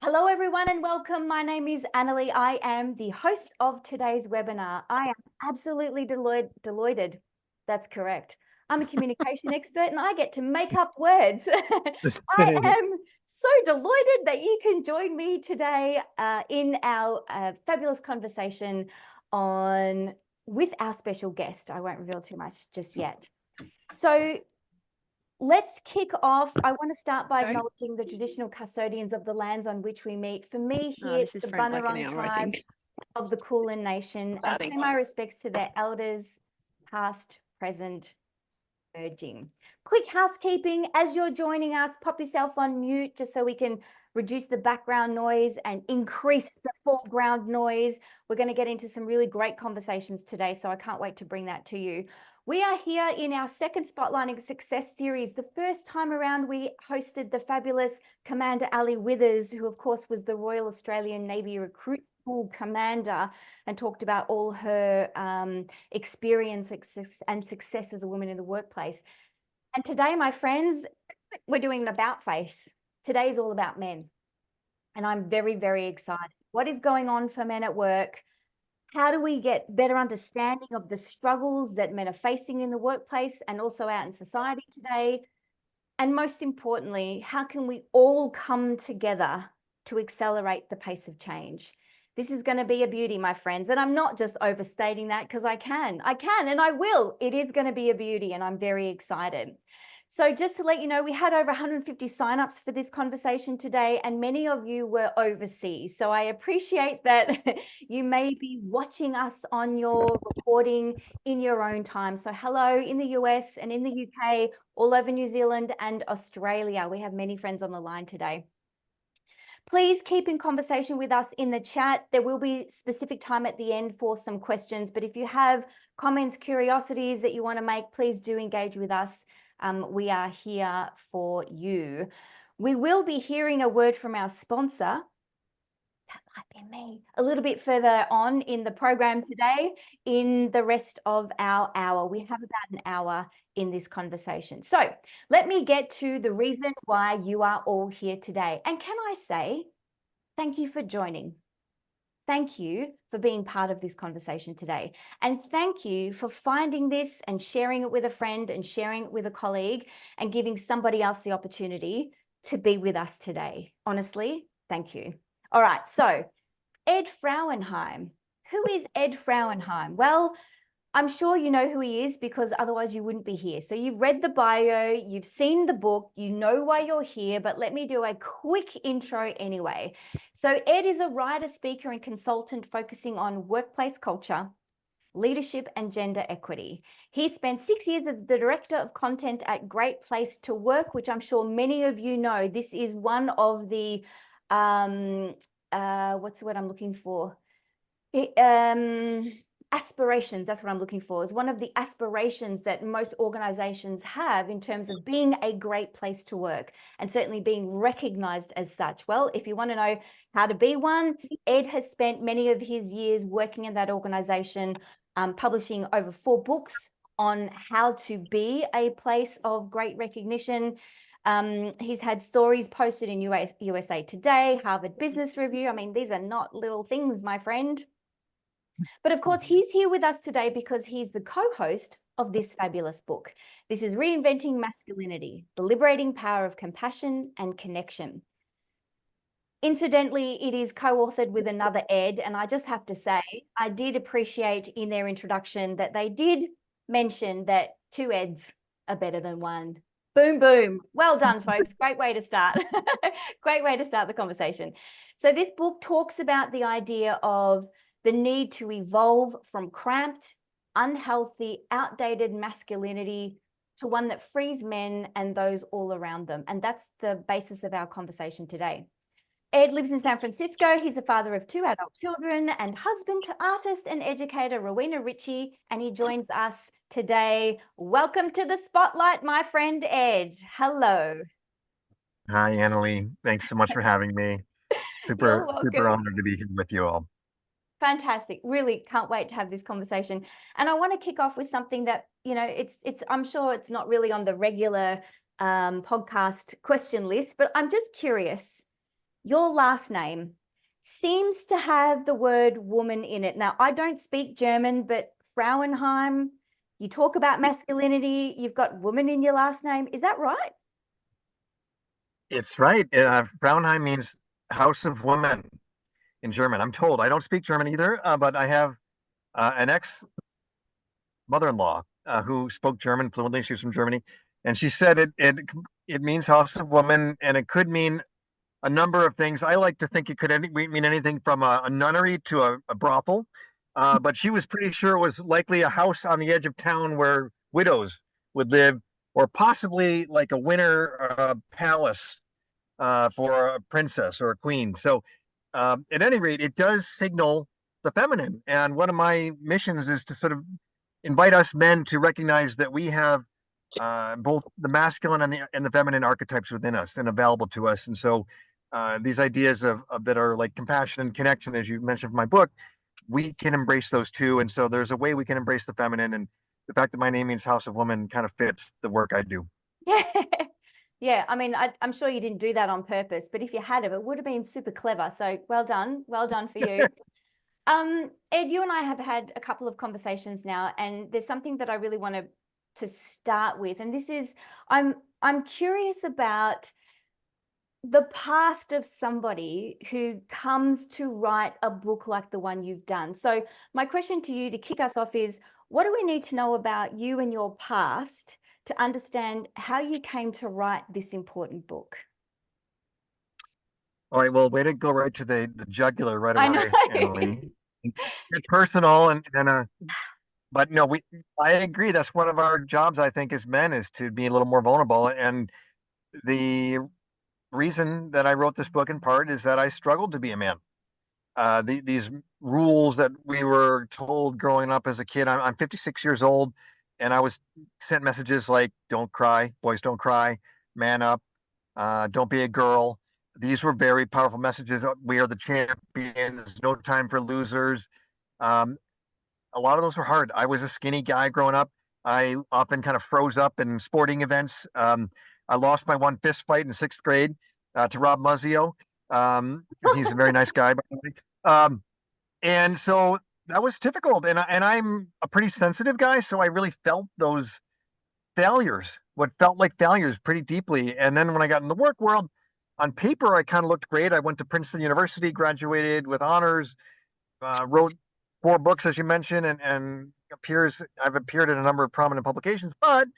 Hello, everyone, and welcome. My name is Annalie. I am the host of today's webinar. I am absolutely delighted. That's correct. I'm a communication expert and I get to make up words. I am so delighted that you can join me today in our fabulous conversation with our special guest. I won't reveal too much just yet. So let's kick off. I want to start by acknowledging the traditional custodians of the lands on which we meet. For me, here it's the Bunurong tribe of the Kulin Nation, and pay my respects to their elders, past, present, emerging. Quick housekeeping, as you're joining us, pop yourself on mute just so we can reduce the background noise and increase the foreground noise. We're going to get into some really great conversations today, so I can't wait to bring that to you. We are here in our second Spotlighting Success series. The first time around, we hosted the fabulous Commander Ali Withers, who of course was the Royal Australian Navy Recruit School Commander, and talked about all her experience and success as a woman in the workplace. And today, my friends, we're doing an about face. Today is all about men. And I'm very, very excited. What is going on for men at work? How do we get better understanding of the struggles that men are facing in the workplace and also out in society today? And most importantly, how can we all come together to accelerate the pace of change? This is going to be a beauty, my friends. And I'm not just overstating that because I can and I will. It is going to be a beauty and I'm very excited. So just to let you know, we had over 150 signups for this conversation today, and many of you were overseas. So I appreciate that you may be watching us on your recording in your own time. So hello in the US and in the UK, all over New Zealand and Australia. We have many friends on the line today. Please keep in conversation with us in the chat. There will be specific time at the end for some questions, but if you have comments, curiosities that you want to make, please do engage with us. We are here for you. We will be hearing a word from our sponsor. That might be me. A little bit further on in the program today, in the rest of our hour. We have about an hour in this conversation. So let me get to the reason why you are all here today. And can I say, thank you for joining. Thank you for being part of this conversation today. And thank you for finding this and sharing it with a friend and sharing it with a colleague and giving somebody else the opportunity to be with us today. Honestly, thank you. All right, so Ed Frauenheim. Who is Ed Frauenheim? Well, I'm sure you know who he is because otherwise you wouldn't be here. So you've read the bio, you've seen the book, you know why you're here, but let me do a quick intro anyway. So Ed is a writer, speaker, and consultant focusing on workplace culture, leadership, and gender equity. He spent 6 years as the director of content at Great Place to Work, which I'm sure many of you know. This is one of the, what's the word I'm looking for? Aspirations, that's what I'm looking for, is one of the aspirations that most organizations have in terms of being a great place to work and certainly being recognized as such. Well, if you want to know how to be one, Ed has spent many of his years working in that organization, publishing over 4 books on how to be a place of great recognition. He's had stories posted in USA Today, Harvard Business Review. I mean, these are not little things, my friend. But of course, he's here with us today because he's the co-host of this fabulous book. This is Reinventing Masculinity, the Liberating Power of Compassion and Connection. Incidentally, it is co-authored with another Ed, and I just have to say, I did appreciate in their introduction that they did mention that 2 Eds are better than 1. Boom, boom. Well done, folks. Great way to start. Great way to start the conversation. So this book talks about the idea of the need to evolve from cramped, unhealthy, outdated masculinity to one that frees men and those all around them. And that's the basis of our conversation today. Ed lives in San Francisco. He's the father of 2 adult children and husband to artist and educator Rowena Ritchie, and he joins us today. Welcome to the spotlight, my friend Ed. Hello. Hi, Annalie. Thanks so much for having me. You're Super welcome. honored to be here with you all. Fantastic. Really can't wait to have this conversation. And I want to kick off with something that, you know, I'm sure it's not really on the regular podcast question list, but I'm just curious. Your last name seems to have the word woman in it. Now, I don't speak German, but Frauenheim, you talk about masculinity, you've got woman in your last name. Is that right? It's right. Frauenheim means House of Women in German. I'm told. I don't speak German either, but I have an ex mother-in-law who spoke German fluently. She's from Germany, and she said it means House of Women, and it could mean a number of things. I like to think it could mean anything from a nunnery to a brothel, but she was pretty sure it was likely a house on the edge of town where widows would live, or possibly like a winter palace for a princess or a queen. So, at any rate, it does signal the feminine. And one of my missions is to sort of invite us men to recognize that we have both the masculine and the feminine archetypes within us and available to us. And so, these ideas of that are like compassion and connection, as you mentioned from my book, we can embrace those too. And so, there's a way we can embrace the feminine. And the fact that my name means House of Woman kind of fits the work I do. Yeah. Yeah, I mean, I'm sure you didn't do that on purpose, but if you had it would have been super clever. So well done for you. Ed, you and I have had a couple of conversations now, and there's something that I really want to start with, and this is I'm curious about the past of somebody who comes to write a book like the one you've done. So my question to you to kick us off is, what do we need to know about you and your past to understand how you came to write this important book? All right, well, way to go right to the jugular right I know. away, Annalie. It's personal and but no, I agree. That's one of our jobs, I think, as men is to be a little more vulnerable. And the reason that I wrote this book in part is that I struggled to be a man. These rules that we were told growing up as a kid. I'm 56 years old, and I was sent messages like, "Don't cry, boys don't cry, man up, don't be a girl." These were very powerful messages. We are the champions. No time for losers. Um, a lot of those were hard. I was a skinny guy growing up. I often kind of froze up in sporting events. I lost my one fist fight in sixth grade to Rob Muzzio. He's a very nice guy, by the way. And so that was difficult. And I'm a pretty sensitive guy, so I really felt those failures, what felt like failures, pretty deeply. And then when I got in the work world, on paper, I kind of looked great. I went to Princeton University, graduated with honors, wrote four books, as you mentioned, and I've appeared in a number of prominent publications, but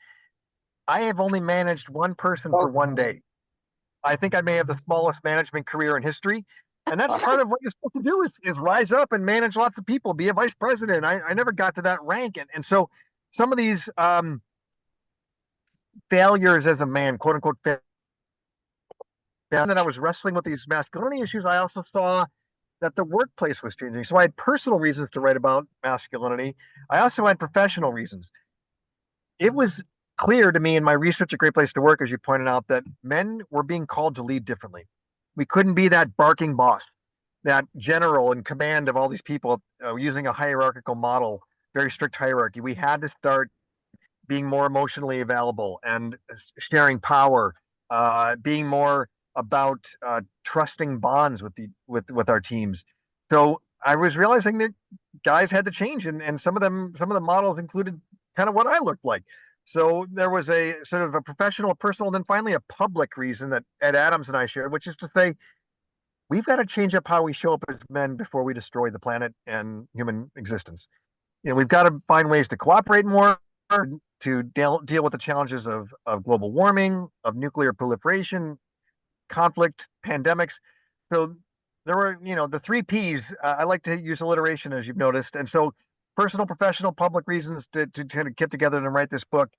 I have only managed one person for one day. I think I may have the smallest management career in history. And that's part of what you're supposed to do is rise up and manage lots of people, be a vice president. I never got to that rank. And so some of these failures as a man, quote unquote, and then I was wrestling with these masculinity issues. I also saw that the workplace was changing. So I had personal reasons to write about masculinity. I also had professional reasons. It was clear to me in my research at Great Place to Work, as you pointed out, that men were being called to lead differently. We couldn't be that barking boss, that general in command of all these people using a hierarchical model, very strict hierarchy. We had to start being more emotionally available and sharing power, being more about trusting bonds with with our teams. So I was realizing that guys had to change, and some of the models included kind of what I looked like. So there was a sort of a professional, personal, and then finally a public reason that Ed Adams and I shared, which is to say we've got to change up how we show up as men before we destroy the planet and human existence. We've got to find ways to cooperate more, to deal with the challenges of global warming, of nuclear proliferation, conflict, pandemics. So there were, the three P's. I like to use alliteration, as you've noticed. And so personal, professional, public reasons to kind of get together and write this book.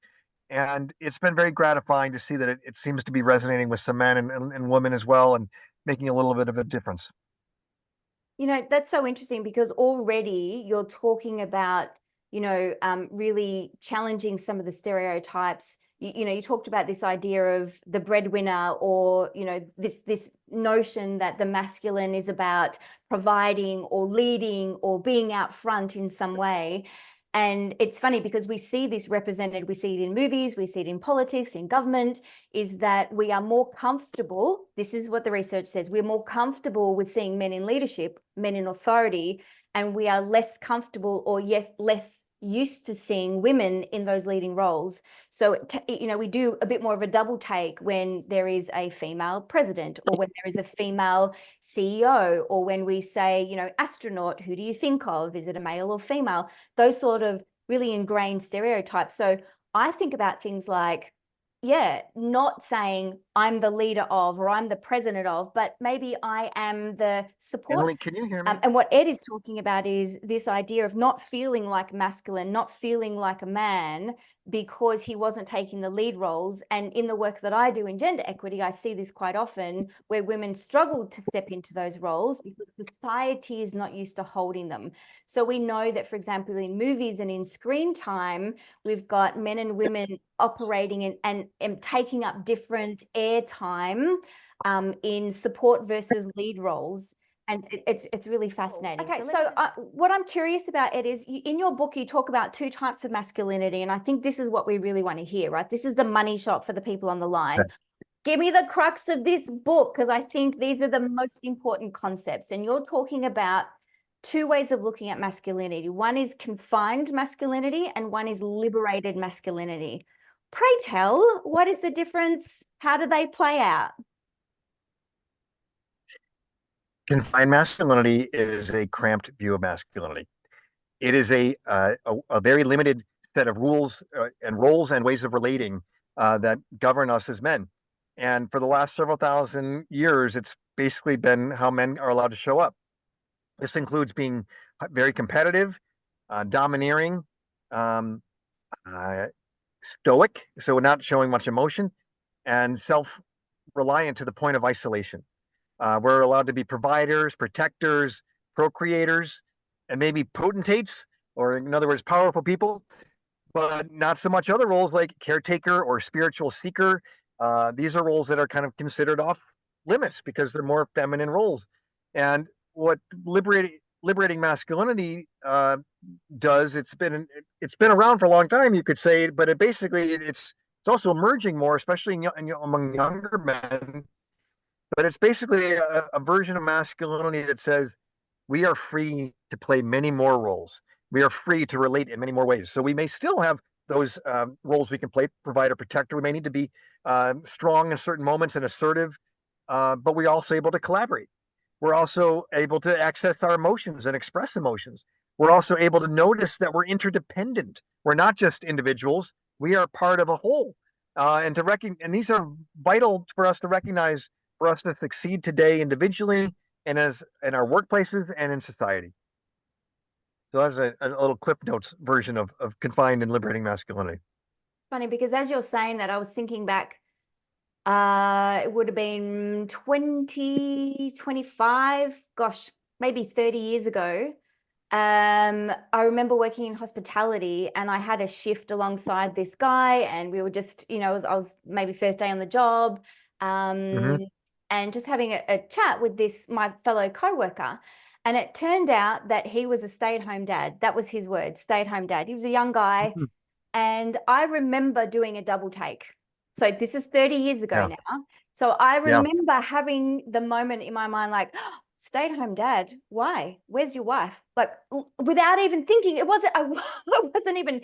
And it's been very gratifying to see that it seems to be resonating with some men and women as well, and making a little bit of a difference. You know, that's so interesting because already you're talking about, really challenging some of the stereotypes. You talked about this idea of the breadwinner, or, this notion that the masculine is about providing or leading or being out front in some way. And it's funny because we see this represented, we see it in movies, we see it in politics, in government, is that we are more comfortable. This is what the research says. We're more comfortable with seeing men in leadership, men in authority, and we are less comfortable, or yes, less used to seeing women in those leading roles. So, we do a bit more of a double take when there is a female president, or when there is a female CEO, or when we say, astronaut, who do you think of? Is it a male or female? Those sort of really ingrained stereotypes. So I think about things like, not saying I'm the leader of, or I'm the president of, but maybe I am the support. Emily, can you hear me? And what Ed is talking about is this idea of not feeling like masculine, not feeling like a man, because he wasn't taking the lead roles. And in the work that I do in gender equity, I see this quite often, where women struggle to step into those roles because society is not used to holding them. So we know that, for example, in movies and in screen time, we've got men and women operating and taking up different airtime in support versus lead roles. And it's really fascinating. Okay, so what I'm curious about, Ed, is in your book, you talk about two types of masculinity. And I think this is what we really want to hear, right? This is the money shot for the people on the line. Right. Give me the crux of this book, because I think these are the most important concepts. And you're talking about two ways of looking at masculinity. One is confined masculinity and one is liberated masculinity. Pray tell, what is the difference? How do they play out? Confined masculinity is a cramped view of masculinity. It is a very limited set of rules and roles and ways of relating that govern us as men. And for the last several thousand years, it's basically been how men are allowed to show up. This includes being very competitive, domineering, um, stoic, so not showing much emotion, and self-reliant to the point of isolation. We're allowed to be providers, protectors, procreators, and maybe potentates, or in other words, powerful people, but not so much other roles like caretaker or spiritual seeker. These are roles that are kind of considered off limits because they're more feminine roles. And what liberating masculinity does, it's been around for a long time, you could say, but it's also emerging more, especially among younger men. But it's basically a version of masculinity that says we are free to play many more roles. We are free to relate in many more ways. So we may still have those roles we can play, provider, protector. We may need to be strong in certain moments and assertive, but we're also able to collaborate. We're also able to access our emotions and express emotions. We're also able to notice that we're interdependent. We're not just individuals. We are part of a whole. And these are vital for us to recognize, for us to succeed today individually and as in our workplaces and in society. So that's a little Cliff Notes version of confined and liberating masculinity. Funny, because as you're saying that, I was thinking back, it would have been 20, 25, gosh, maybe 30 years ago. I remember working in hospitality, and I had a shift alongside this guy, and we were just, I was maybe first day on the job, Mhm. and just having a chat with my fellow coworker. And it turned out that he was a stay-at-home dad. That was his word, stay-at-home dad. He was a young guy. Mhm. And I remember doing a double take. So this is 30 years ago Yeah. now. So I Yeah. remember having the moment in my mind, like, oh, stay-at-home dad, why? Where's your wife? Like, without even thinking, I wasn't even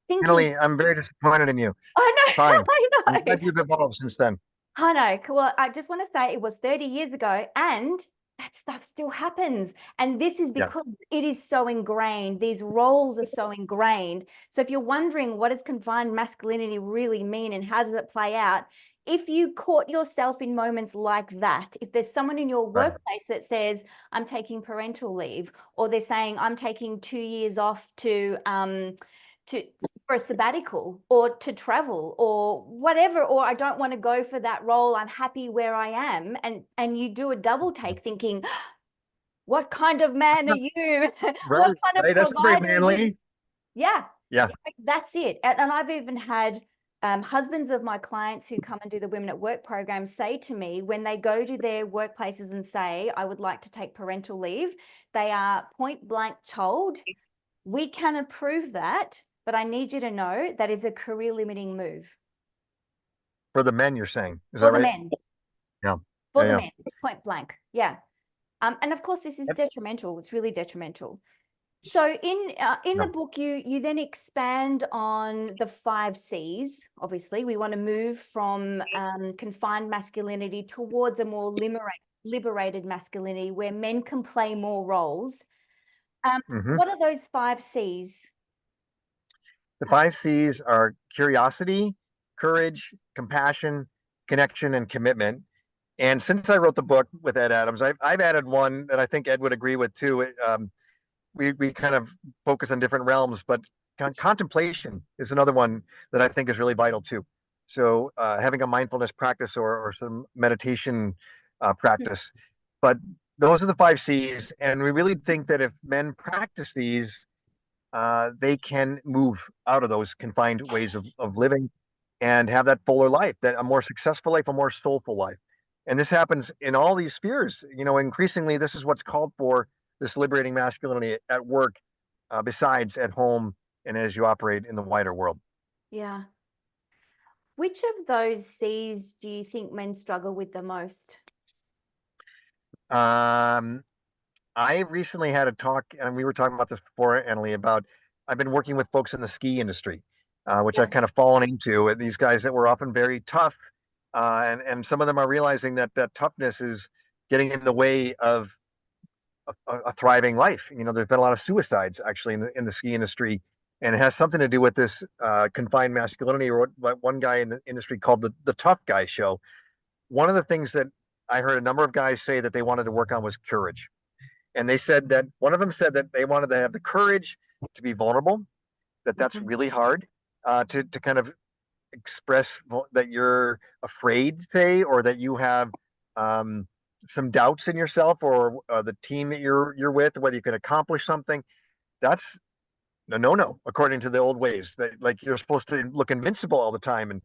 thinking. Emily, I'm very disappointed in you. I know, Fine. I'm I know. glad you've evolved since then. I know. Well, I just want to say it was 30 years ago, and that stuff still happens. And this is Yeah. because it is so ingrained. These roles are so ingrained. So if you're wondering, what does confined masculinity really mean and how does it play out? If you caught yourself in moments like that, if there's someone in your Right. workplace that says, I'm taking parental leave, or they're saying, I'm taking 2 years off to for a sabbatical, or to travel, or whatever, or I don't want to go for that role, I'm happy where I am, and you do a double take thinking, what kind of man are you? Right. What kind of Right. That's very provider are you? manly. Yeah, Yeah. that's it. And I've even had husbands of my clients who come and do the Women at Work program say to me, when they go to their workplaces and say, I would like to take parental leave, they are point blank told, We can approve that, but I need you to know that is a career limiting move For the men, you're saying, is for that the right? men, Yeah. for the Yeah. men, point blank. Yeah. And of course, this is Yeah. detrimental. It's really detrimental. So in the Yeah. book, you then expand on the 5 Cs. Obviously, we want to move from confined masculinity towards a more liberated masculinity where men can play more roles. Mhm. What are those 5 Cs? The 5 C's are curiosity, courage, compassion, connection, and commitment. And since I wrote the book with Ed Adams, I've added one that I think Ed would agree with too. We kind of focus on different realms, but contemplation is another one that I think is really vital too. So having a mindfulness practice or some meditation practice, but those are the 5 C's, and we really think that if men practice these, they can move out of those confined ways of living and have that fuller life, that a more successful life, a more soulful life. And this happens in all these spheres. Increasingly, this is what's called for, this liberating masculinity at work, besides at home and as you operate in the wider world. Yeah. Which of those Cs do you think men struggle with the most? Um, I recently had a talk, and we were talking about this before, Annalie, about I've been working with folks in the ski industry, which Yeah. I've kind of fallen into. These guys that were often very tough, and some of them are realizing that that toughness is getting in the way of a thriving life. There's been a lot of suicides actually in the ski industry, and it has something to do with this confined masculinity, or what one guy in the industry called the tough guy show. One of the things that I heard a number of guys say that they wanted to work on was courage. And they said that one of them said that they wanted to have the courage to be vulnerable, that that's Mhm. really hard to kind of express that you're afraid, say, or that you have um, some doubts in yourself or the team that you're with, whether you can accomplish something. That's no, according to the old ways. That like you're supposed to look invincible all the time,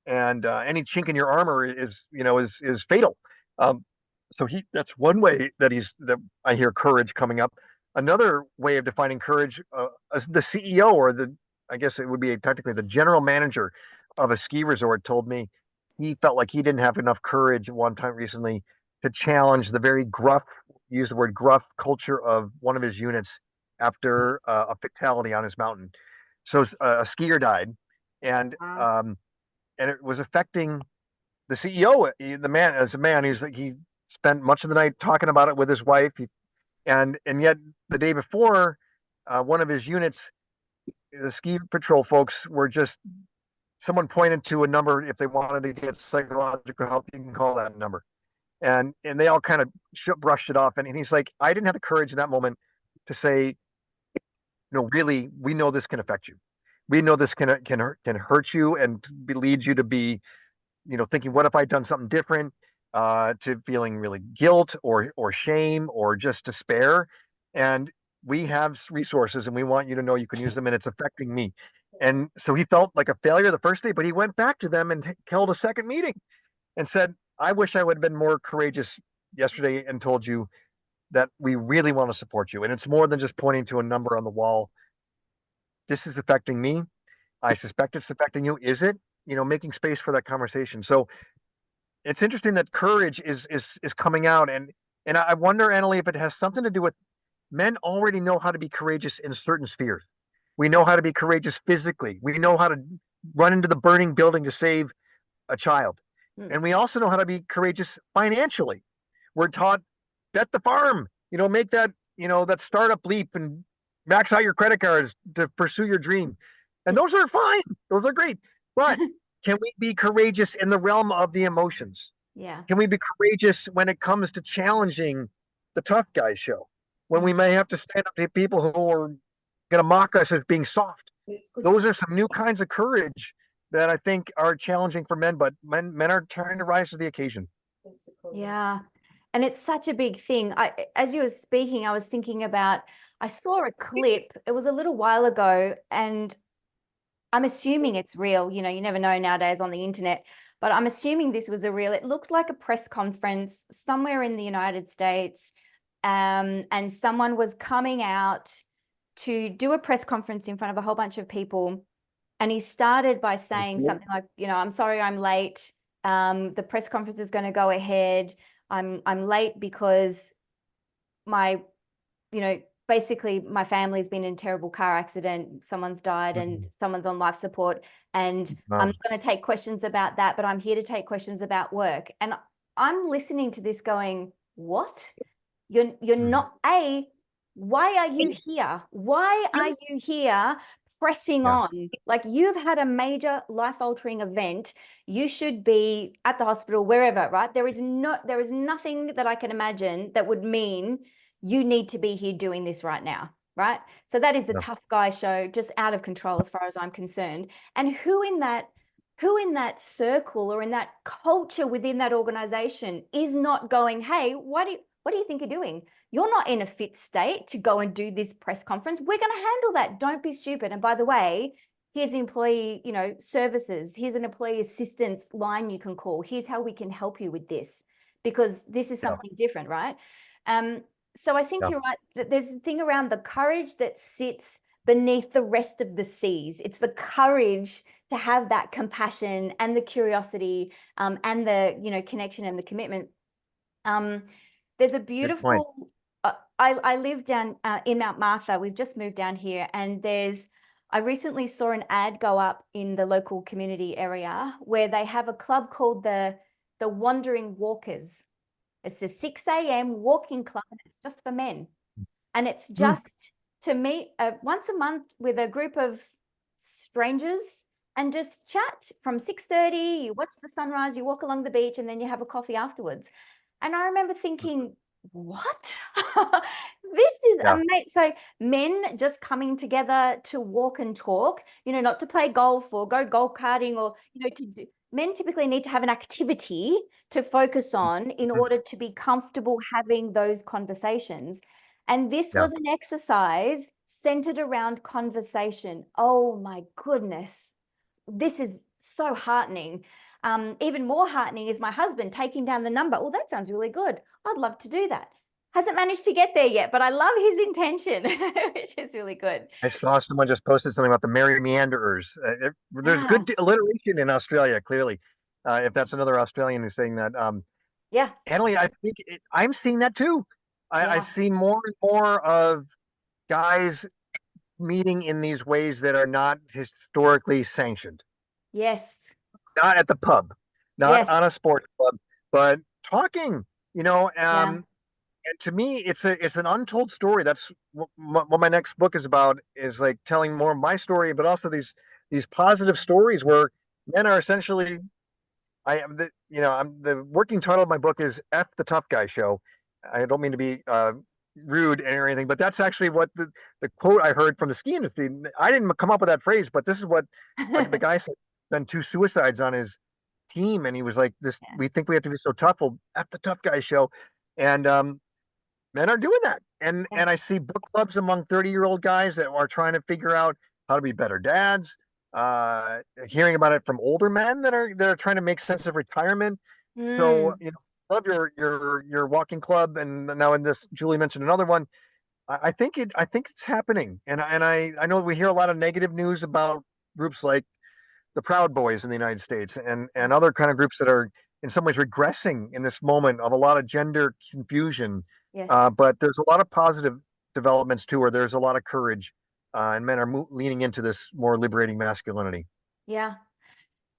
and any chink in your armor is fatal. Um, so that's one way that I hear courage coming up. Another way of defining courage, as the CEO, or the I guess it would be technically the general manager of a ski resort, told me he felt like he didn't have enough courage one time recently to challenge the very gruff, use the word gruff culture of one of his units after a fatality on his mountain. So a skier died, and Wow. um, and it was affecting the CEO. The man, as a man, he spent much of the night talking about it with his wife, and yet the day before, one of his units, the ski patrol folks, were just someone pointed to a number. If they wanted to get psychological help, you can call that number, and they all kind of brushed it off. And he's like, I didn't have the courage in that moment to say, no, really, we know this can affect you. We know this can hurt you and lead you to be thinking, what if I'd done something different? To feeling really guilt or shame or just despair. And we have resources, and we want you to know you can use them, and it's affecting me. And so he felt like a failure the first day, but he went back to them and held a second meeting and said, I wish I would have been more courageous yesterday and told you that we really want to support you. And it's more than just pointing to a number on the wall. This is affecting me. I suspect it's affecting you. Is it? Making space for that conversation. So it's interesting that courage is coming out, and I wonder, Annalie, if it has something to do with men already know how to be courageous in certain spheres. We know how to be courageous physically. We know how to run into the burning building to save a child, Mm. and we also know how to be courageous financially. We're taught bet the farm, make that startup leap and max out your credit cards to pursue your dream. And those are fine. Those are great. But can we be courageous in the realm of the emotions? Yeah. Can we be courageous when it comes to challenging the tough guy show? When we Mm. may have to stand up to people who are going to mock us as being soft. Those are some new kinds of courage that I think are challenging for men, but men are trying to rise to the occasion. Yeah. And it's such a big thing. As you were speaking, I was thinking about, I saw a clip, it was a little while ago, and I'm assuming it's real. You never know nowadays on the internet, but I'm assuming this was a real, it looked like a press conference somewhere in the United States. And someone was coming out to do a press conference in front of a whole bunch of people. And he started by saying something like, I'm sorry I'm late. The press conference is going to go ahead. I'm late because my, basically my family's been in a terrible car accident. Someone's died and someone's on life support. And I'm not going to take questions about that, but I'm here to take questions about work. And I'm listening to this going, what? You're not, why are you here? Why are you here pressing on? Like, you've had a major life-altering event. You should be at the hospital, wherever, right? There is nothing that I can imagine that would mean you need to be here doing this right now, right? So that is the tough guy show, just out of control as far as I'm concerned. And who in that circle or in that culture within that organization is not going, hey, what do you think you're doing? You're not in a fit state to go and do this press conference. We're going to handle that. Don't be stupid. And by the way, here's employee, services. Here's an employee assistance line you can call. Here's how we can help you with this, because this is something different, right? So I think you're right that there's a thing around the courage that sits beneath the rest of the C's. It's the courage to have that compassion and the curiosity, and the, connection and the commitment. There's a beautiful, I live down in Mount Martha. We've just moved down here, and I recently saw an ad go up in the local community area where they have a club called the Wandering Walkers. It's a 6 a.m. walking club, and it's just for men. And it's just to meet once a month with a group of strangers and just chat from 6:30. You watch the sunrise, you walk along the beach, and then you have a coffee afterwards. And I remember thinking, what? This is amazing. So men just coming together to walk and talk, not to play golf or go go-karting or, men typically need to have an activity to focus on in order to be comfortable having those conversations. And this was an exercise centered around conversation. Oh my goodness. This is so heartening. Even more heartening is my husband taking down the number. Oh, that sounds really good. I'd love to do that. Hasn't managed to get there yet, but I love his intention, which is really good. I saw someone just posted something about the Merry Meanderers. There's good alliteration in Australia, clearly. If that's another Australian who's saying that. Yeah. Annalie, I think I'm seeing that too. I see more and more of guys meeting in these ways that are not historically sanctioned. Yes. Not at the pub, not on a Yes. sports club, but talking, Yeah. and to me, it's an untold story. That's what my next book is about, is like telling more of my story, but also these positive stories where men are essentially. I am I'm the working title of my book is F the Tough Guy Show. I don't mean to be rude or anything, but that's actually what the quote I heard from the ski industry. I didn't come up with that phrase, but this is what the guy said. Been 2 suicides on his team, and he was like, "This, we think we have to be so tough. Well, F the Tough Guy Show," and men are doing that. And I see book clubs among 30-year-old guys that are trying to figure out how to be better dads. Hearing about it from older men that are trying to make sense of retirement. So, love your walking club, and now in this, Julie mentioned another one. I think it's happening, and I know we hear a lot of negative news about groups like the Proud Boys in the United States and other kind of groups that are in some ways regressing in this moment of a lot of gender confusion. Yes. But there's a lot of positive developments too, where there's a lot of courage, and men are leaning into this more liberating masculinity. Yeah.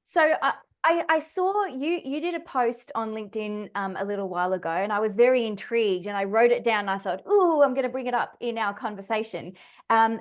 So I saw you did a post on LinkedIn a little while ago, and I was very intrigued, and I wrote it down. And I thought, oh, I'm going to bring it up in our conversation,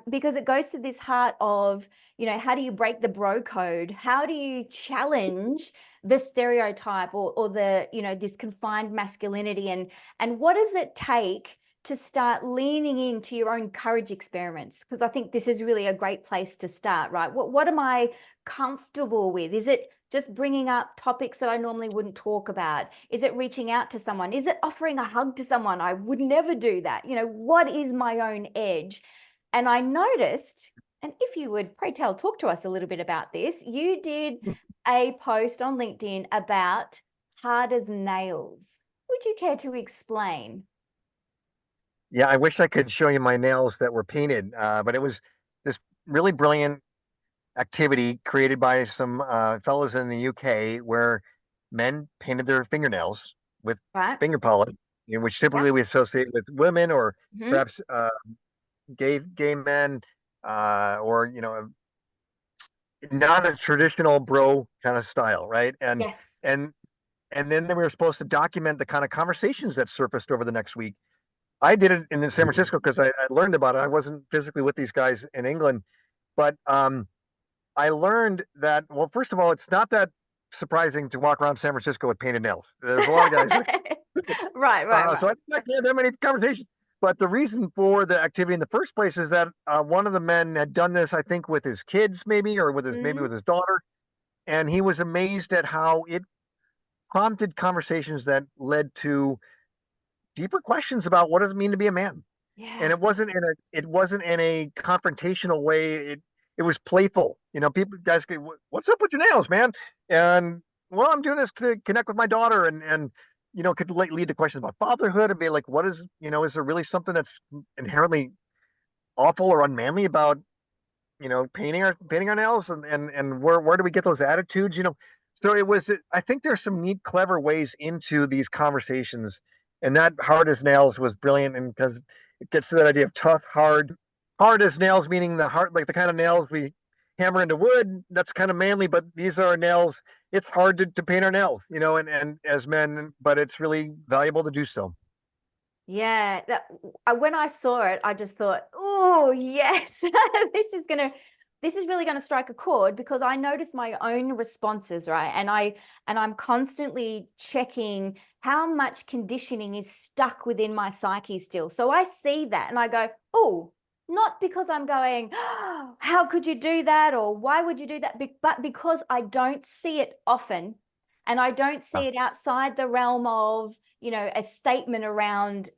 because it goes to this heart of, how do you break the bro code? How do you challenge the stereotype or the, this confined masculinity, and what does it take to start leaning into your own courage experiments? Because I think this is really a great place to start, right? What am I comfortable with? Is it just bringing up topics that I normally wouldn't talk about? Is it reaching out to someone? Is it offering a hug to someone? I would never do that. What is my own edge? And I noticed, and if you would, pray tell, talk to us a little bit about this. You did a post on LinkedIn about hard as nails. Would you care to explain? Yeah, I wish I could show you my nails that were painted, but it was this really brilliant activity created by some fellows in the UK where men painted their fingernails with Right? finger polish, which Yeah. typically we associate with women or Hmm. perhaps gay men, or not a traditional bro kind of style, right? Yes. And and then we were supposed to document the kind of conversations that surfaced over the next week. I did it in San Francisco because I learned about it. I wasn't physically with these guys in England, but I learned that, well, first of all, it's not that surprising to walk around San Francisco with painted nails. There's a lot of guys like, Right, right, so right. I didn't have that many conversations. But the reason for the activity in the first place is that one of the men had done this, I think, with his kids, maybe, or with his maybe Mm, with his daughter, and he was amazed at how it prompted conversations that led to deeper questions about what does it mean to be a man. And yeah. it wasn't in a confrontational way. It was playful. People guys go, "What's up with your nails, man?" And well, I'm doing this to connect with my daughter, and could lead to questions about fatherhood and be like, what is there really something that's inherently awful or unmanly about painting our nails, and where do we get those attitudes? So I think there's some neat, clever ways into these conversations, and that hard as nails was brilliant, and because it gets to that idea of tough, hard as nails, meaning the hard, like the kind of nails we hammer into wood. That's kind of manly, but these are nails. It's hard to paint our nails, and as men, but it's really valuable to do so. Yeah, when I saw it, I just thought, oh yes, this is really gonna strike a chord because I notice my own responses, right? And I'm constantly checking how much conditioning is stuck within my psyche still. So I see that and I go, oh, not because I'm going, oh, how could you do that? Or why would you do that? But because I don't see it often and I don't Yeah. see it outside the realm of a statement around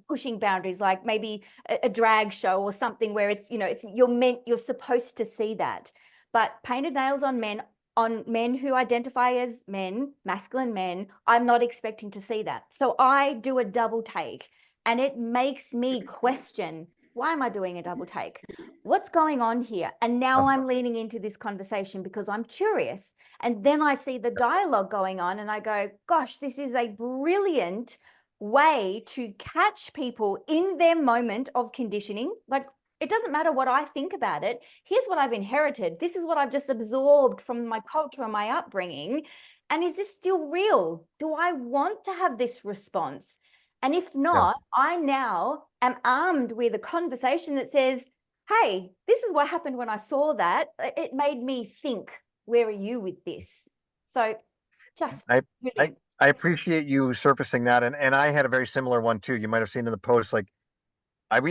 pushing boundaries, like maybe a drag show or something where it's you're supposed to see that. But painted nails on men who identify as men, masculine men, I'm not expecting to see that. So I do a double take and it makes me question, why am I doing a double take? What's going on here? And now I'm leaning into this conversation because I'm curious. And then I see the dialogue going on and I go, gosh, this is a brilliant way to catch people in their moment of conditioning. Like, it doesn't matter what I think about it. Here's what I've inherited. This is what I've just absorbed from my culture and my upbringing. And is this still real? Do I want to have this response? And if Yeah. not, I now am armed with a conversation that says, hey, this is what happened when I saw that. It made me think, where are you with this? So just I I brilliant. I appreciate you surfacing that, and I had a very similar one too. You might have seen in the post, like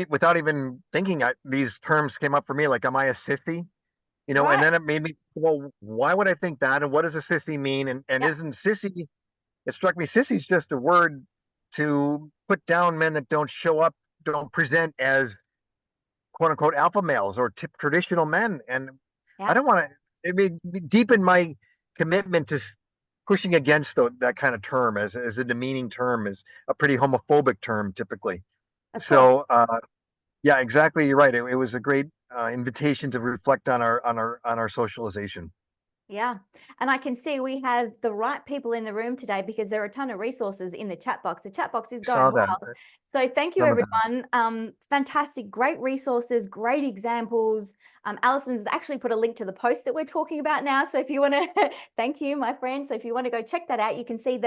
without even thinking, these terms came up for me, like, am I a sissy? And Right. then it made me, well, why would I think that? And what does a sissy mean? And Yeah. isn't sissy? It struck me, sissy's just a word to put down men that don't show up, don't present as quote unquote alpha males or traditional men. And I Yeah. don't want to, it may deepen my commitment to pushing against that kind of term as a demeaning term, as a pretty homophobic term typically. Of course. So, yeah, exactly. You're right. It was a great invitation to reflect on our socialization. Yeah. And I can see we have the right people in the room today because there are a ton of resources in the chat box. The chat box is going Saw that. wild. So thank you, Some of that. everyone. Fantastic, great resources, great examples. Alison's actually put a link to the post that we're talking about now. So if you want to, thank you, my friend. So if you want to go check that out, you can see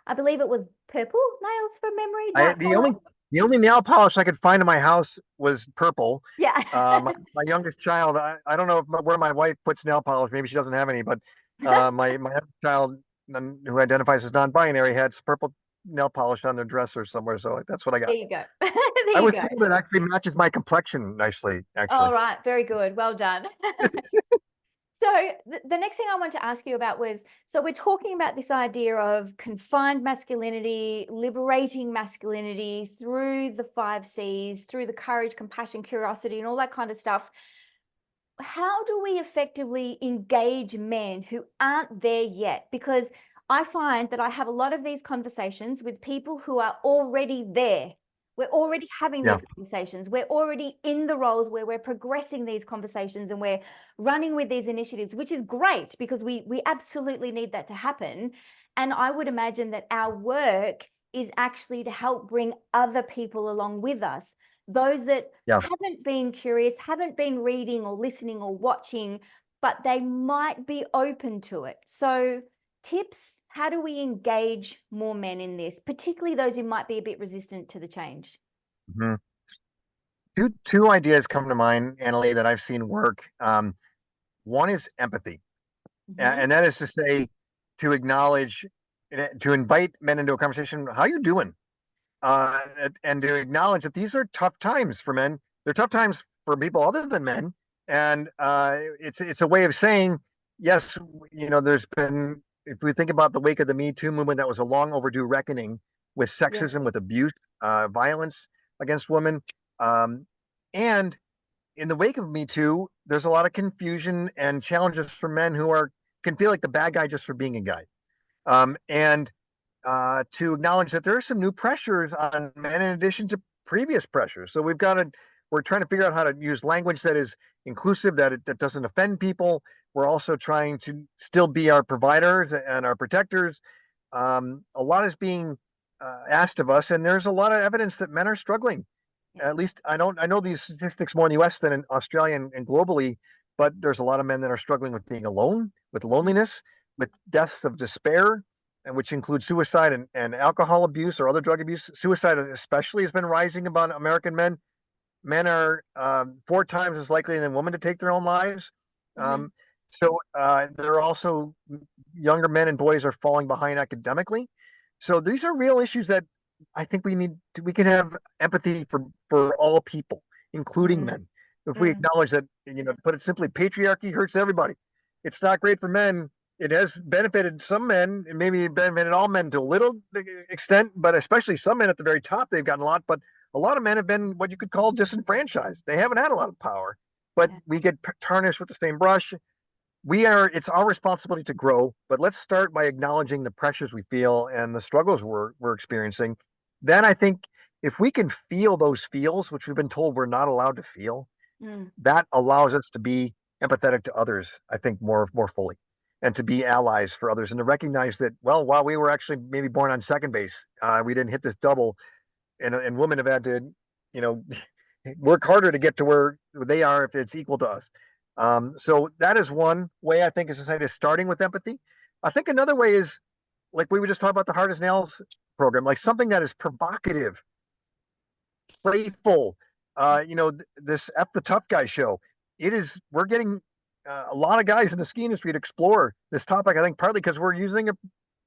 I believe it was purple nails from memory, I dark color. the only nail polish I could find in my house was purple. Yeah. My youngest child, I don't know where my wife puts nail polish. Maybe she doesn't have any, but my other child, who identifies as non-binary, had some purple nail polish on their dresser somewhere. So that's what I There got. you go. There I you was go. told it actually matches my complexion nicely, All actually. right. Very good. Well done. So the next thing I want to ask you about was, so we're talking about this idea of confined masculinity, liberating masculinity through the 5 C's, through the courage, compassion, curiosity, and all that kind of stuff. How do we effectively engage men who aren't there yet? Because I find that I have a lot of these conversations with people who are already there, We're already having Yeah. these conversations. We're already in the roles where we're progressing these conversations and we're running with these initiatives, which is great because we absolutely need that to happen. And I would imagine that our work is actually to help bring other people along with us, those that Yeah. haven't been curious, haven't been reading or listening or watching, but they might be open to it. So tips, how do we engage more men in this, particularly those who might be a bit resistant to the change? Mhm. Two ideas come to mind, Annalie, that I've seen work. One is empathy, Mm-hmm. and that is to say, to acknowledge, to invite men into a conversation. How you doing? And to acknowledge that these are tough times for men. They're tough times for people other than men, and it's a way of saying yes. There's been, if we think about the wake of the Me Too movement, that was a long overdue reckoning with sexism, Yes. with abuse, violence against women, um, and in the wake of Me Too, there's a lot of confusion and challenges for men who are can feel like the bad guy just for being a guy, and to acknowledge that there are some new pressures on men in addition to previous pressures. So we're trying to figure out how to use language that is inclusive, that doesn't offend people. We're also trying to still be our providers and our protectors. A lot is being asked of us, and there's a lot of evidence that men are struggling. Yeah. At least I know these statistics more in the US than in Australia and globally, but there's a lot of men that are struggling with being alone, with Mm. loneliness, with deaths of despair, and which include suicide and alcohol abuse or other drug abuse. Suicide especially has been rising among American men. Men are 4 times as likely than women to take their own lives. Mm-hmm. So there are also younger men and boys are falling behind academically. So these are real issues that I think we can have empathy for all people, including Mm. men. If we Mm. acknowledge that, to put it simply, patriarchy hurts everybody. It's not great for men. It has benefited some men, and maybe benefited all men to a little extent, but especially some men at the very top, they've gotten a lot. But a lot of men have been what you could call disenfranchised. They haven't had a lot of power, but Yeah. we get tarnished with the same brush. It's our responsibility to grow, but let's start by acknowledging the pressures we feel and the struggles we're experiencing. Then I think if we can feel those feels, which we've been told we're not allowed to feel, Mm. that allows us to be empathetic to others, I think, more fully, and to be allies for others, and to recognize that, well, while we were actually maybe born on second base, we didn't hit this double, and women have had to, you know, work harder to get to where they are if it's equal to us. So that is one way I think as society is starting with empathy. I think another way is like we were just talking about the Hard as Nails program, like something that is provocative, playful. This F the Tough Guy show. We're getting a lot of guys in the ski industry to explore this topic. I think partly because we're using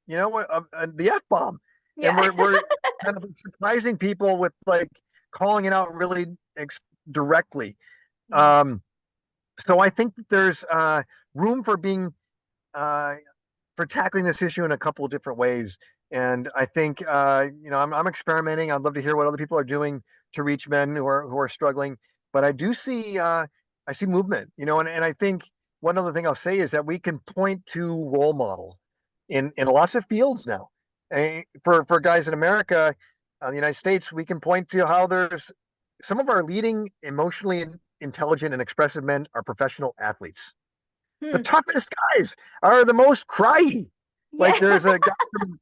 the F bomb, and Yeah. we're kind of surprising people with like calling it out really directly. Mm. Um, so I think that there's room for being uh, for tackling this issue in a couple of different ways. And I think I'm experimenting. I'd love to hear what other people are doing to reach men who are struggling. But I see movement, and I think one other thing I'll say is that we can point to role models in lots of fields now. For guys in America, the United States, we can point to how there's some of our leading emotionally intelligent and expressive men are professional athletes. The Hmm. toughest guys are the most cryy. Like Yeah. there's a guy from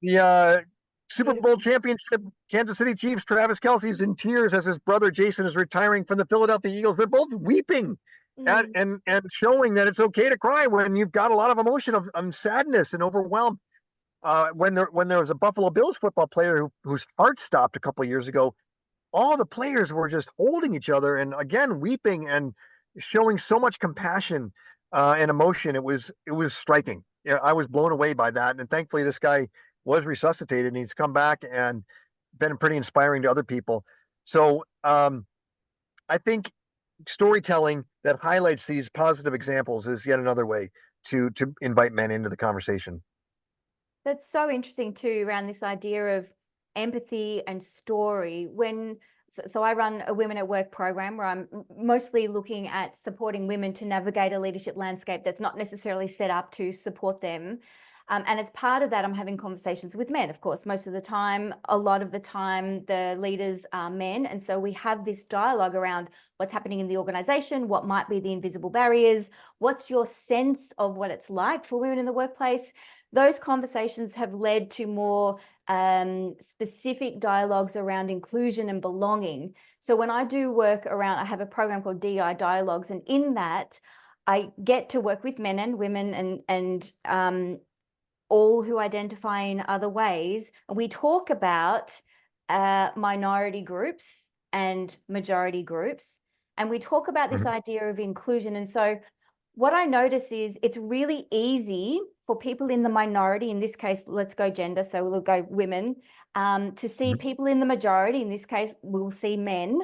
the Super Bowl Beautiful. championship, Kansas City Chiefs, Travis Kelsey's in tears as his brother Jason is retiring from the Philadelphia Eagles. They're both weeping Mm. and showing that it's okay to cry when you've got a lot of emotion of sadness and overwhelm. When there was a Buffalo Bills football player whose heart stopped a couple of years ago, all the players were just holding each other and again weeping and showing so much compassion and emotion. It was striking. Yeah, I was blown away by that, and thankfully this guy was resuscitated and he's come back and been pretty inspiring to other people. So I think storytelling that highlights these positive examples is yet another way to invite men into the conversation. That's so interesting too, around this idea of empathy and story. So I run a Women at Work program where I'm mostly looking at supporting women to navigate a leadership landscape that's not necessarily set up to support them. And as part of that, I'm having conversations with men, of course. Most of the time, a lot of the time, the leaders are men. And so we have this dialogue around what's happening in the organization, what might be the invisible barriers, what's your sense of what it's like for women in the workplace. Those conversations have led to more specific dialogues around inclusion and belonging. So when I do work around, I have a program called DI Dialogues, and in that, I get to work with men and women and all who identify in other ways. We talk about minority groups and majority groups, and we talk about this Mhm. idea of inclusion. And so what I notice is it's really easy for people in the minority, in this case, let's go gender, so we'll go women, to see Mhm. people in the majority, in this case, we'll see men,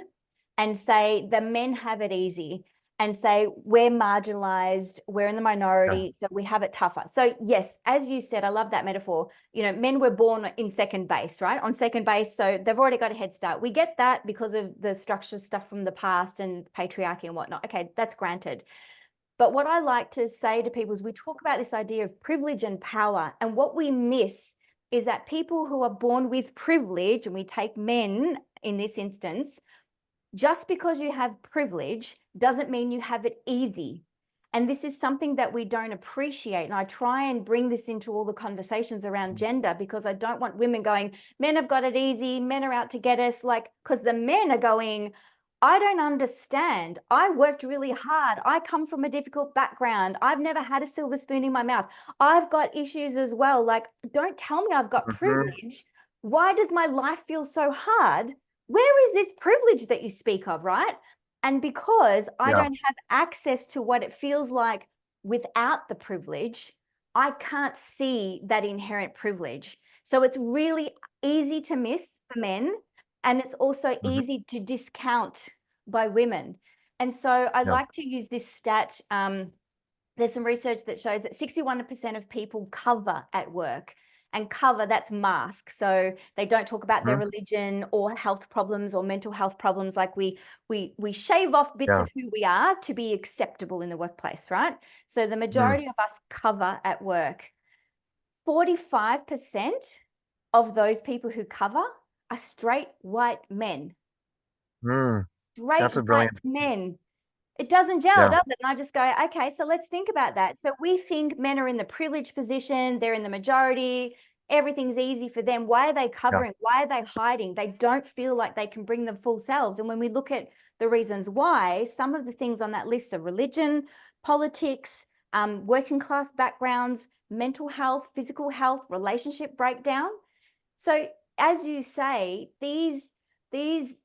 and say the men have it easy, and say we're marginalized, we're in the Yeah. minority, so we have it tougher. So yes, as you said, I love that metaphor. You know, men were born in second base, right? On second base, so they've already got a head start. We get that because of the structure stuff from the past and patriarchy and whatnot. Okay, that's granted. But what I like to say to people is we talk about this idea of privilege and power. And what we miss is that people who are born with privilege, and we take men in this instance, just because you have privilege doesn't mean you have it easy. And this is something that we don't appreciate. And I try and bring this into all the conversations around gender, because I don't want women going, men have got it easy, men are out to get us. Like, because the men are going, I don't understand. I worked really hard. I come from a difficult background. I've never had a silver spoon in my mouth. I've got issues as well. Like, don't tell me I've got Mhm. privilege. Why does my life feel so hard? Where is this privilege that you speak of, right? And because I Yeah. don't have access to what it feels like without the privilege, I can't see that inherent privilege. So it's really easy to miss for men, and it's also Mhm. easy to discount by women. And so I Yeah. like to use this stat. There's some research that shows that 61% of people cover at work, and cover, that's mask. So they don't talk about their Mhm. religion or health problems or mental health problems. Like we shave off bits Yeah. of who we are to be acceptable in the workplace, right? So the Mm. majority of us cover at work. 45% of those people who cover are straight white men. Mm. Straight That's a white brilliant. men. It doesn't gel, Yeah. does it? And I just go, okay, so let's think about that. So we think men are in the privileged position, they're in the majority, everything's easy for them. Why are they Yeah. covering? Why are they hiding? They don't feel like they can bring them full selves. And when we look at the reasons why, some of the things on that list are religion, politics, working class backgrounds, mental health, physical health, relationship breakdown. So as you say, these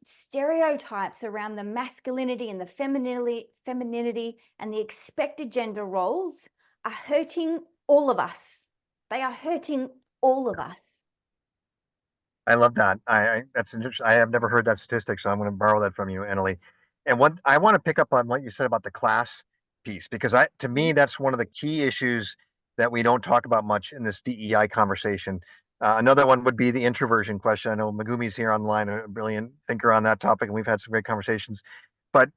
stereotypes around the masculinity and the femininity and the expected gender roles are hurting all of us. They are hurting all of us. I love that. That's interesting. I have never heard that statistic, so I'm going to borrow that from you, Annalie. And what I want to pick up on what you said about the class piece, because to me, that's one of the key issues that we don't talk about much in this DEI conversation. Another one would be the introversion question. I know Megumi's here online, a brilliant thinker on that topic, and we've had some great conversations. But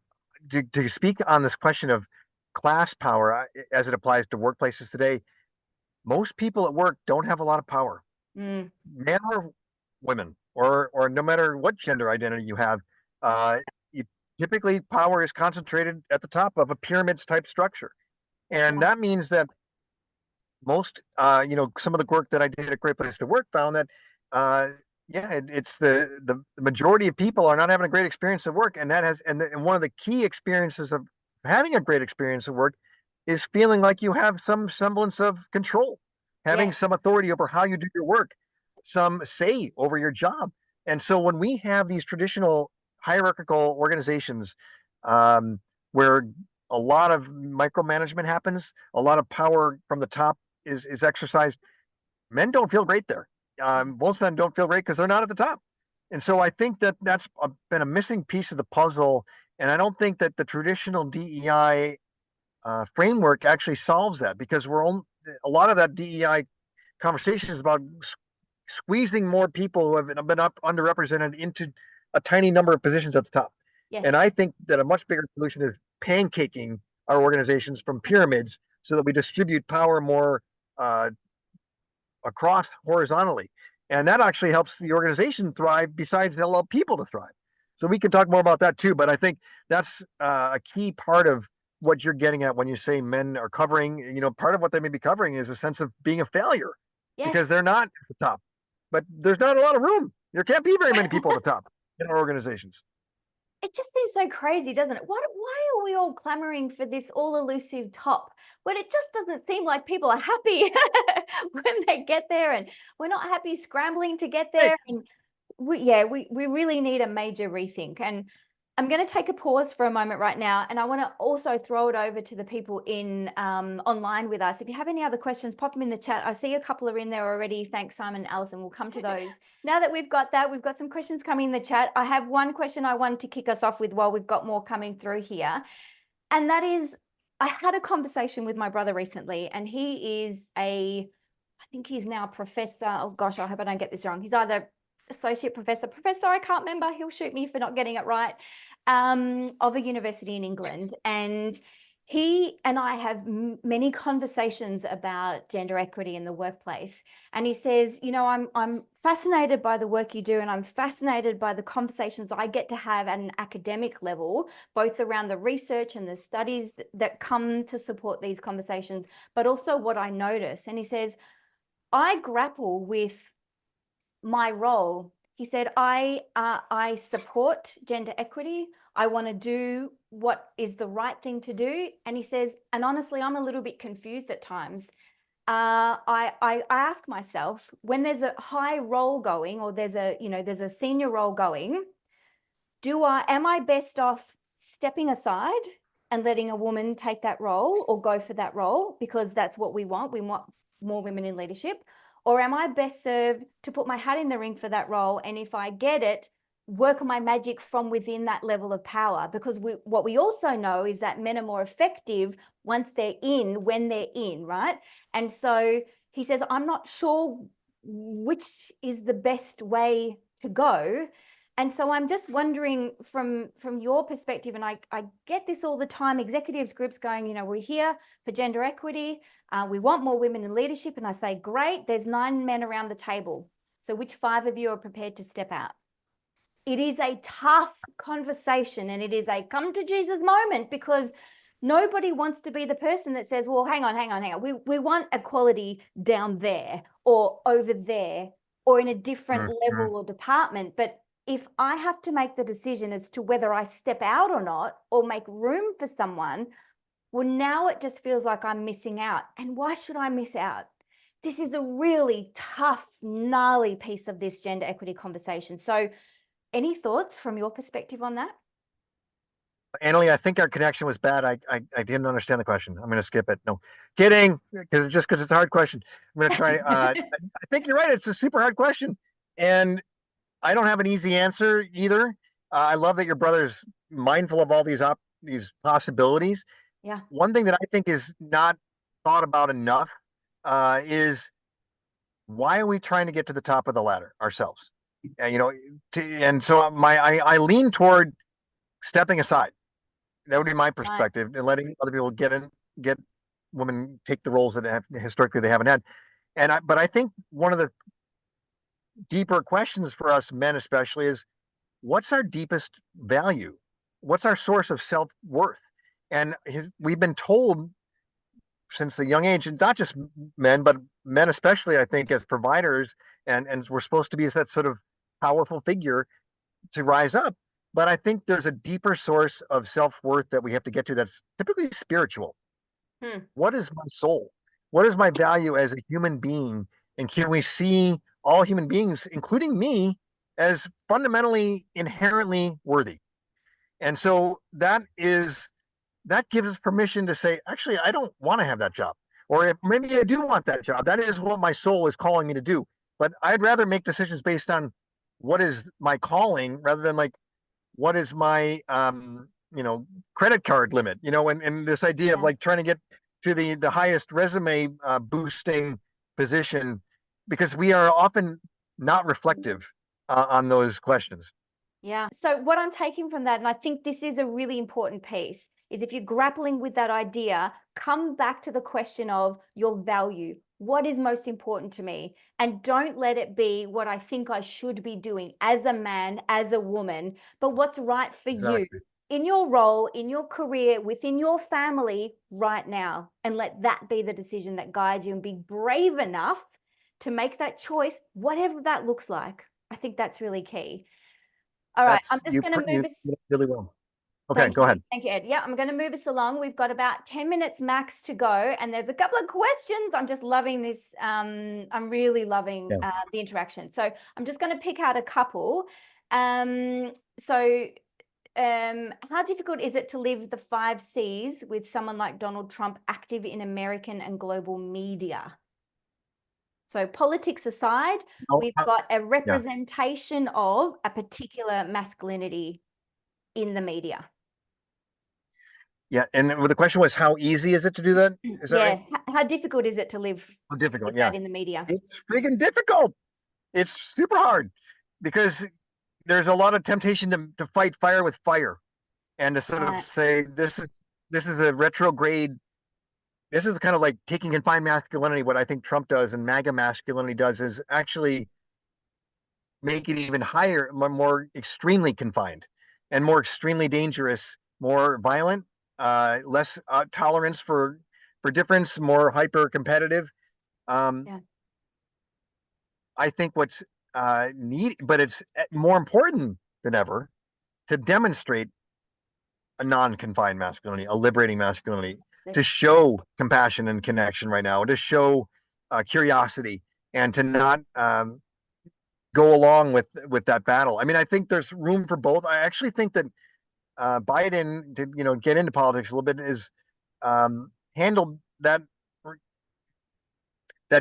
to speak on this question of class power as it applies to workplaces today, most people at work don't have a lot of power, Mm, men or women, or no matter what gender identity you have. Uh, you, Typically, power is concentrated at the top of a pyramids type structure, and yeah. that means that most, some of the work that I did at Great Place to Work found that, yeah, it's the majority of people are not having a great experience at work, and that has and one of the key experiences of having a great experience at work is feeling like you have some semblance of control, having Yes. some authority over how you do your work, some say over your job. And so when we have these traditional hierarchical organizations, um, where a lot of micromanagement happens, a lot of power from the top is exercised, men don't feel great there. Most men don't feel great because they're not at the top. And so I think that been a missing piece of the puzzle. And I don't think that the traditional DEI framework actually solves that, because a lot of that DEI conversation is about squeezing more people who have been underrepresented into a tiny number of positions at the top. And Yes. I think that a much bigger solution is pancaking our organizations from pyramids so that we distribute power more uh, across horizontally. And that actually helps the organization thrive besides they allow people to thrive. So we can talk more about that too. But I think that's a key part of what you're getting at when you say men are covering, part of what they may be covering is a sense of being a failure because Yes. they're not at the top. But there's not a lot of room. There can't be very many people at the top in our organizations. It just seems so crazy, doesn't it? Why are we all clamoring for this all elusive top when it just doesn't seem like people are happy when they get there, and we're not happy scrambling to get Right. there? And we really need a major rethink. And I'm going to take a pause for a moment right now, and I want to also throw it over to the people in online with us. If you have any other questions, pop them in the chat. I see a couple are in there already. Thanks, Simon, Alison. We'll come to those. Now that we've got that, we've got some questions coming in the chat. I have one question I wanted to kick us off with while we've got more coming through here. And that is, I had a conversation with my brother recently, and he is I think he's now a professor. Oh gosh, I hope I don't get this wrong. He's either associate professor, I can't remember. He'll shoot me for not getting it right, of a university in England. And he and I have many conversations about gender equity in the workplace. And he says, I'm fascinated by the work you do, and I'm fascinated by the conversations I get to have at an academic level, both around the research and the studies that come to support these conversations, but also what I notice. And he says, I grapple with my role. He said, I support gender equity. I want to do what is the right thing to do. And he says, and honestly, I'm a little bit confused at times. I ask myself, when there's a high role going, or there's a senior role going, am I best off stepping aside and letting a woman take that role or go for that role because that's what we want? We want more women in leadership. Or am I best served to put my hat in the ring for that role? And if I get it, work on my magic from within that level of power? Because what we also know is that men are more effective once they're in, when they're in, right? And so he says, I'm not sure which is the best way to go. And so I'm just wondering from your perspective, and I get this all the time, executives groups going, we're here for gender equity. We want more women in leadership. And I say, great, there's 9 men around the table. So which 5 of you are prepared to step out? It is a tough conversation, and it is a come to Jesus moment, because nobody wants to be the person that says, well, hang on. We want equality down there or over there or in a different level or department. But if I have to make the decision as to whether I step out or not, or make room for someone, well, now it just feels like I'm missing out. And why should I miss out? This is a really tough, gnarly piece of this gender equity conversation. So any thoughts from your perspective on that? Annalie, I think our connection was bad. I didn't understand the question. I'm going to skip it. No, kidding. Because it's a hard question. I'm going to try. I think you're right. It's a super hard question, and I don't have an easy answer either. I love that your brother's mindful of all these possibilities. Yeah. One thing that I think is not thought about enough is why are we trying to get to the top of the ladder ourselves? And so I lean toward stepping aside. That would be my Right. perspective, and letting other people get women take the roles that have historically they haven't had. But I think one of the deeper questions for us men, especially, is what's our deepest value? What's our source of self-worth? And we've been told since a young age, and not just men, but men especially, I think, as providers, and we're supposed to be as that sort of powerful figure to rise up. But I think there's a deeper source of self-worth that we have to get to that's typically spiritual. Hmm. What is my soul? What is my value as a human being? And can we see all human beings, including me, as fundamentally, inherently worthy? And so that gives us permission to say, actually, I don't want to have that job. Or if maybe I do want that job, that is what my soul is calling me to do. But I'd rather make decisions based on what is my calling rather than like what is my credit card limit, and this idea of Yeah. like trying to get to the highest resume boosting position, because we are often not reflective on those questions. Yeah. So what I'm taking from that, and I think this is a really important piece, is if you're grappling with that idea, come back to the question of your value. what is most important to me, and don't let it be what I think I should be doing as a man, as a woman, but what's right for you Exactly. in your role, in your career, within your family right now. And let that be the decision that guides you, and be brave enough to make that choice, whatever that looks like. I think that's really key. All right, I'm That's just going to move you us. did it really well. Okay, Thank go you. ahead. Thank you, Ed. Yeah, I'm going to move us along. We've got about 10 minutes max to go, and there's a couple of questions. I'm just loving this. I'm really loving Yeah. the interaction. So I'm just going to pick out a couple. So how difficult is it to live the 5 Cs with someone like Donald Trump active in American and global media? So politics aside, Oh, we've got a yeah. representation of a particular masculinity in the media. Yeah. And the question was, how easy is it to do that? Is that right? Yeah. How difficult is it to live How with difficult? Yeah. that in the media? It's freaking difficult. It's super hard because there's a lot of temptation to fight fire with fire and to sort of Right. say this is a retrograde. This is kind of like taking confined masculinity. What I think Trump does and MAGA masculinity does is actually make it even higher, more extremely confined and more extremely dangerous, more violent, less tolerance for difference, more hyper competitive. Um, Yeah. I think what's but it's more important than ever to demonstrate a non-confined masculinity, a liberating masculinity, to show compassion and connection right now, to show curiosity, and to not go along with that battle. I mean, I think there's room for both. I actually think that Biden, to get into politics a little bit, is handled that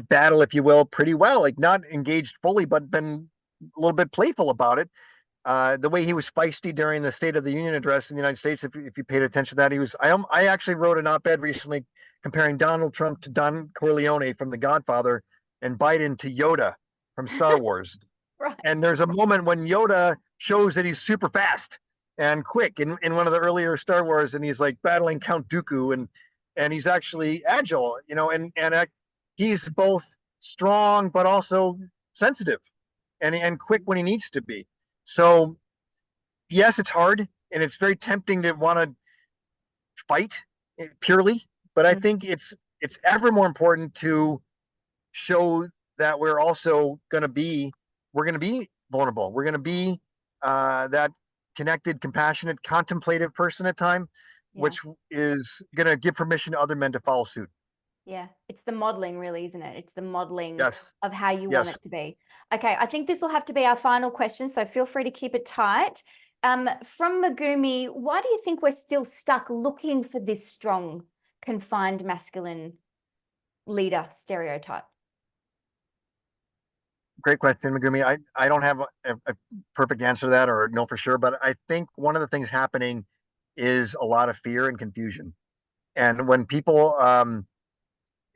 battle, if you will, pretty well. Like not engaged fully, but been a little bit playful about it. The way he was feisty during the State of the Union address in the United States, if you paid attention to that, he was. I actually wrote an op-ed recently comparing Donald Trump to Don Corleone from The Godfather and Biden to Yoda from Star Wars. Right. And there's a moment when Yoda shows that he's super fast and quick in one of the earlier Star Wars, and he's like battling Count Dooku, and he's actually agile, and he's both strong but also sensitive and quick when he needs to be. So yes, it's hard and it's very tempting to want to fight purely, but I think it's ever more important to show that we're going to be vulnerable. We're going to be that connected, compassionate, contemplative person at time, Yeah. which is going to give permission to other men to follow suit. Yeah. It's the modeling, really, isn't it? It's the modeling Yes. of how you want Yes. it to be. Okay. I think this will have to be our final question, so feel free to keep it tight. From Megumi, why do you think we're still stuck looking for this strong, confined masculine leader stereotype? Great question, Megumi. I don't have a perfect answer to that or know for sure, but I think one of the things happening is a lot of fear and confusion. And when people,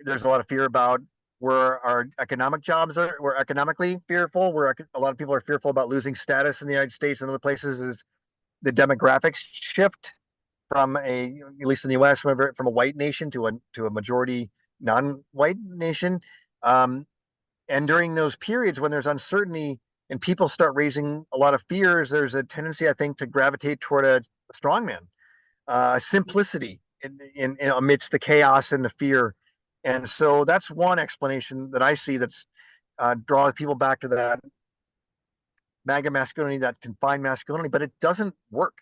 there's a lot of fear about where our economic jobs are, we're economically fearful, where a lot of people are fearful about losing status in the United States and other places, is the demographics shift from at least in the US, from a white nation to a majority non-white nation. Um, and during those periods when there's uncertainty and people start raising a lot of fears, there's a tendency, I think, to gravitate toward a strongman, simplicity in amidst the chaos and the fear. And so that's one explanation that I see that's draws people back to that MAGA masculinity, that confined masculinity, but it doesn't work.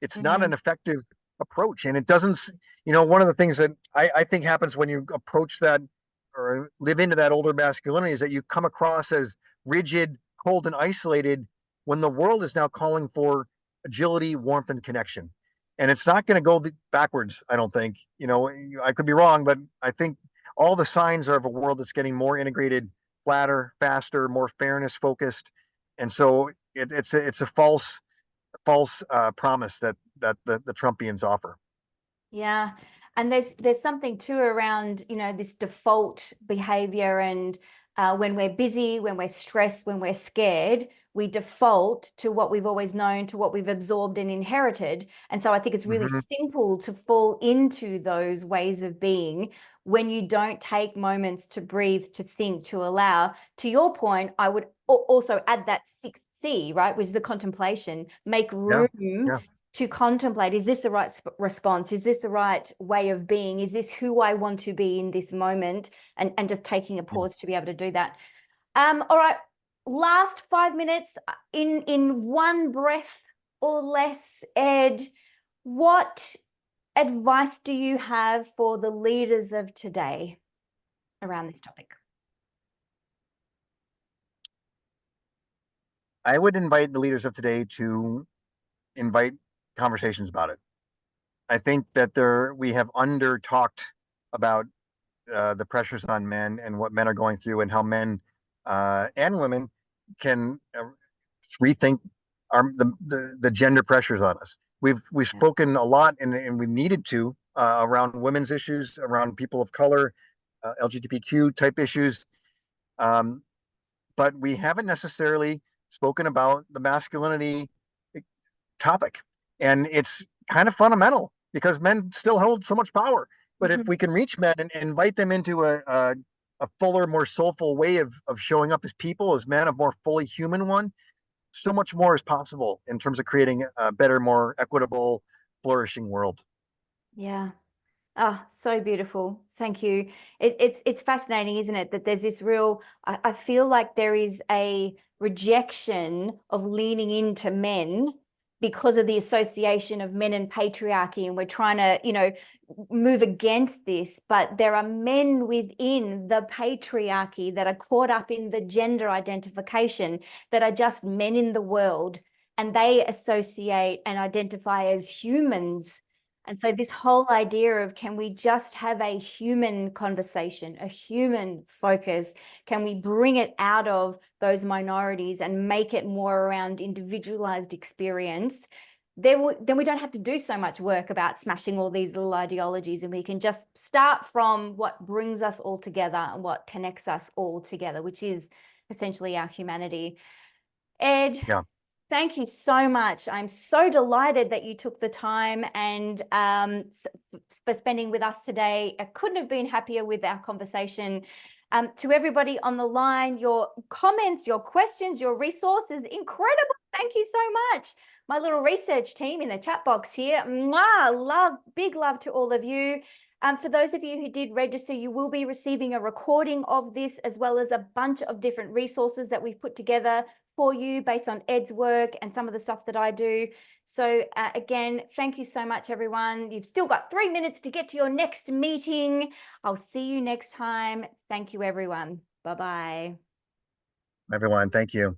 It's not Mm-hmm. an effective approach. And it doesn't, one of the things that I think happens when you approach that or live into that older masculinity is that you come across as rigid, cold, and isolated when the world is now calling for agility, warmth, and connection. And it's not going to go backwards, I don't think. I could be wrong, but I think all the signs are of a world that's getting more integrated, flatter, faster, more fairness focused. And so it's a false promise that the Trumpians offer. Yeah. And there's something too around, this default behavior and When we're busy, when we're stressed, when we're scared, we default to what we've always known, to what we've absorbed and inherited. And so I think it's really simple to fall into those ways of being when you don't take moments to breathe, to think, to allow. To your point, I would also add that 6C, right, which is the contemplation. Make room to contemplate. Is this the right response? Is this the right way of being? Is this who I want to be in this moment? And just taking a pause to be able to do that. All right, last 5 minutes in one breath or less. Ed, what advice do you have for the leaders of today around this topic? I would invite the leaders of today to invite conversations about it. I think that we have under talked about the pressures on men and what men are going through and how men and women can rethink the gender pressures on us. We've spoken a lot and we needed to around women's issues, around people of color, LGBTQ type issues, but we haven't necessarily spoken about the masculinity topic, and it's kind of fundamental because men still hold so much power. But if we can reach men and invite them into a fuller, more soulful way of showing up as people, as men, a more fully human one, so much more is possible in terms of creating a better, more equitable, flourishing world. Yeah. Oh, so beautiful. Thank you. It's fascinating, isn't it? That there's this real, I feel like there is a rejection of leaning into men because of the association of men and patriarchy. And we're trying to, move against this, but there are men within the patriarchy that are caught up in the gender identification that are just men in the world, and they associate and identify as humans. And so this whole idea of, can we just have a human conversation, a human focus? Can we bring it out of those minorities and make it more around individualized experience? Then we don't have to do so much work about smashing all these little ideologies, and we can just start from what brings us all together and what connects us all together, which is essentially our humanity. Ed, Yeah. thank you so much. I'm so delighted that you took the time and for spending with us today. I couldn't have been happier with our conversation. To everybody on the line, your comments, your questions, your resources, incredible. Thank you so much. My little research team in the chat box here. Mwah, big love to all of you. For those of you who did register, you will be receiving a recording of this, as well as a bunch of different resources that we've put together for you based on Ed's work and some of the stuff that I do. So again, thank you so much, everyone. You've still got 3 minutes to get to your next meeting. I'll see you next time. Thank you, everyone. Bye-bye. Everyone, thank you.